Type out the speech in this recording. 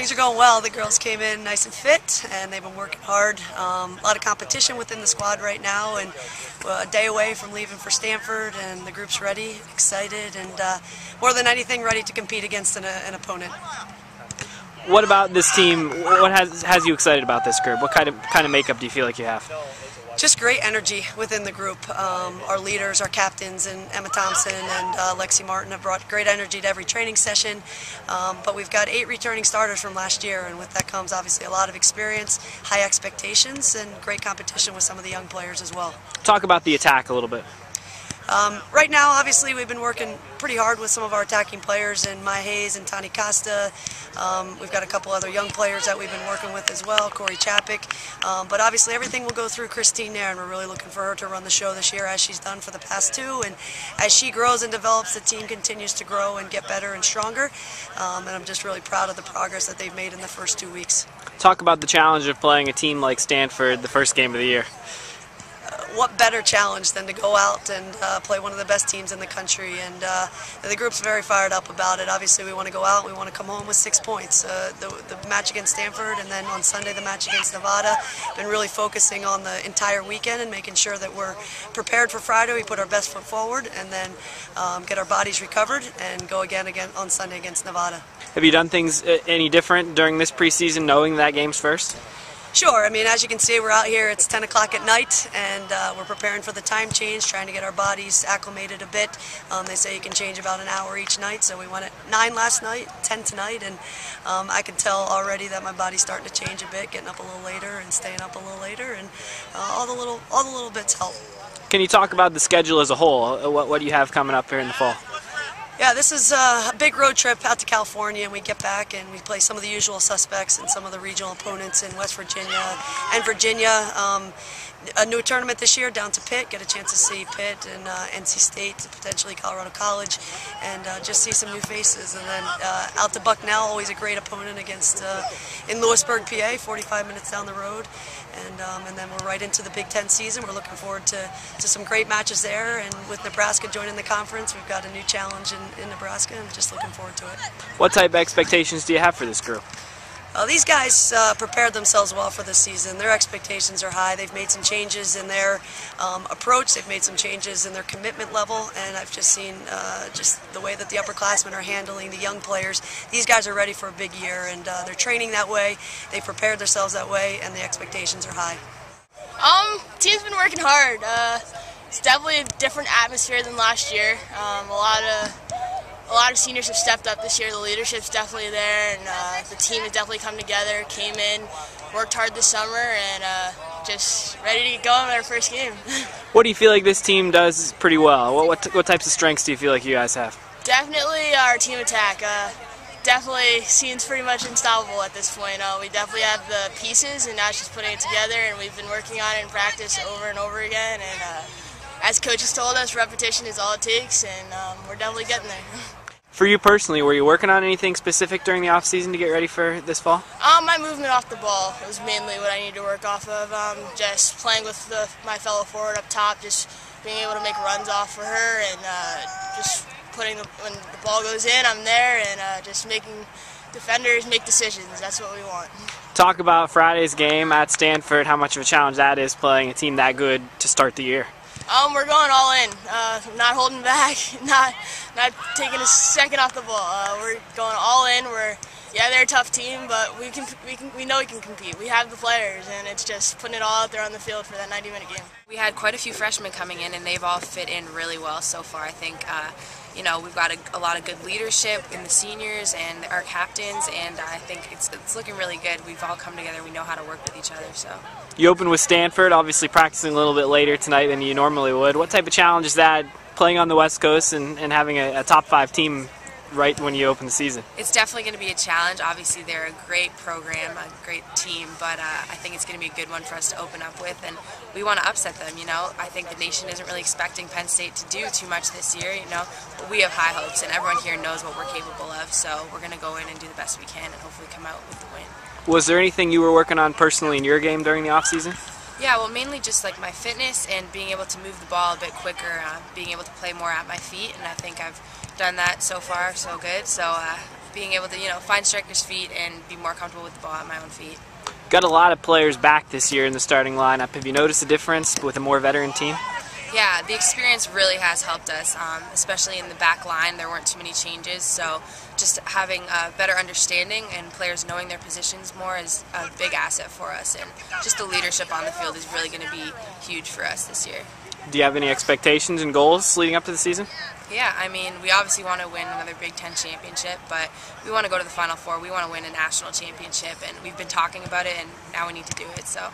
Things are going well. The girls came in nice and fit, and they've been working hard. A lot of competition within the squad right now, and a day away from leaving for Stanford, and the group's ready, excited, and more than anything, ready to compete against an opponent. What about this team? What has you excited about this group? What kind of makeup do you feel like you have? Just great energy within the group. Our leaders, our captains, and Emma Thompson and Lexi Marton have brought great energy to every training session. But we've got 8 returning starters from last year, and with that comes obviously a lot of experience, high expectations, and great competition with some of the young players as well. Talk about the attack a little bit. Right now, obviously, we've been working pretty hard with some of our attacking players, and Hayes and Tani Costa. We've got a couple other young players that we've been working with as well, Corey Chapik. But obviously, everything will go through Christine there, and we're really looking for her to run the show this year, as she's done for the past 2. And as she grows and develops, the team continues to grow and get better and stronger. And I'm just really proud of the progress that they've made in the first 2 weeks. Talk about the challenge of playing a team like Stanford the first game of the year. What better challenge than to go out and play one of the best teams in the country, and the group's very fired up about it. Obviously, we want to go out and we want to come home with 6 points. The match against Stanford, and then on Sunday the match against Nevada. Been really focusing on the entire weekend and making sure that we're prepared for Friday. We put our best foot forward, and then get our bodies recovered and go again on Sunday against Nevada. Have you done things any different during this preseason, knowing that game's first? Sure. I mean, as you can see, we're out here. It's 10 o'clock at night, and we're preparing for the time change, trying to get our bodies acclimated a bit. They say you can change about an hour each night, so we went at 9 last night, 10 tonight, and I can tell already that my body's starting to change a bit, getting up a little later and staying up a little later, and all the little bits help. Can you talk about the schedule as a whole? What do you have coming up here in the fall? Yeah, this is a big road trip out to California, and we get back and we play some of the usual suspects and some of the regional opponents in West Virginia and Virginia. A new tournament this year down to Pitt, get a chance to see Pitt and NC State, potentially Colorado College, and just see some new faces. And then out to Bucknell, always a great opponent against in Lewisburg, PA, 45 minutes down the road. And then we're right into the Big Ten season. We're looking forward to some great matches there, and with Nebraska joining the conference, we've got a new challenge in Nebraska, and just looking forward to it. What type of expectations do you have for this group? These guys prepared themselves well for this season. Their expectations are high. They've made some changes in their approach. They've made some changes in their commitment level, and I've just seen just the way that the upperclassmen are handling the young players. These guys are ready for a big year, and they're training that way. They've prepared themselves that way, and the expectations are high. Team's been working hard. It's definitely a different atmosphere than last year. A lot of seniors have stepped up this year. The leadership's definitely there, and the team has definitely come together, came in, worked hard this summer, and just ready to get going with our first game. What do you feel like this team does pretty well? What types of strengths do you feel like you guys have? Definitely our team attack. Definitely seems pretty much unstoppable at this point. We definitely have the pieces, and now it's just putting it together, and we've been working on it in practice over and over again. And as coaches told us, repetition is all it takes, and we're definitely getting there. For you personally, were you working on anything specific during the off-season to get ready for this fall? My movement off the ball was mainly what I needed to work off of. Just playing with my fellow forward up top, just being able to make runs off for her, and just putting when the ball goes in, I'm there, and just making defenders make decisions. That's what we want. Talk about Friday's game at Stanford, how much of a challenge that is playing a team that good to start the year. We're going all in, not holding back, not taking a second off the ball. We're going all in. They're a tough team, but we know we can compete. We have the players, and it's just putting it all out there on the field for that 90-minute game. We had quite a few freshmen coming in, and they've all fit in really well so far. I think we've got a lot of good leadership in the seniors and our captains, and I think it's looking really good. We've all come together. We know how to work with each other. So. You opened with Stanford, obviously practicing a little bit later tonight than you normally would. What type of challenge is that, playing on the West Coast and having a top 5 team right when you open the season? It's definitely going to be a challenge. Obviously, they're a great program, a great team, but I think it's going to be a good one for us to open up with, and we want to upset them. I think the nation isn't really expecting Penn State to do too much this year, but we have high hopes, and everyone here knows what we're capable of, so we're going to go in and do the best we can and hopefully come out with the win. Was there anything you were working on personally in your game during the off-season? Yeah, well, mainly just like my fitness and being able to move the ball a bit quicker, being able to play more at my feet, and I think I've done that so far so good. So being able to, find strikers' feet and be more comfortable with the ball at my own feet. Got a lot of players back this year in the starting lineup. Have you noticed a difference with a more veteran team? Yeah, the experience really has helped us, especially in the back line. There weren't too many changes, so just having a better understanding and players knowing their positions more is a big asset for us. And just the leadership on the field is really going to be huge for us this year. Do you have any expectations and goals leading up to the season? Yeah, I mean, we obviously want to win another Big Ten championship, but we want to go to the Final Four. We want to win a national championship, and we've been talking about it, and now we need to do it. So.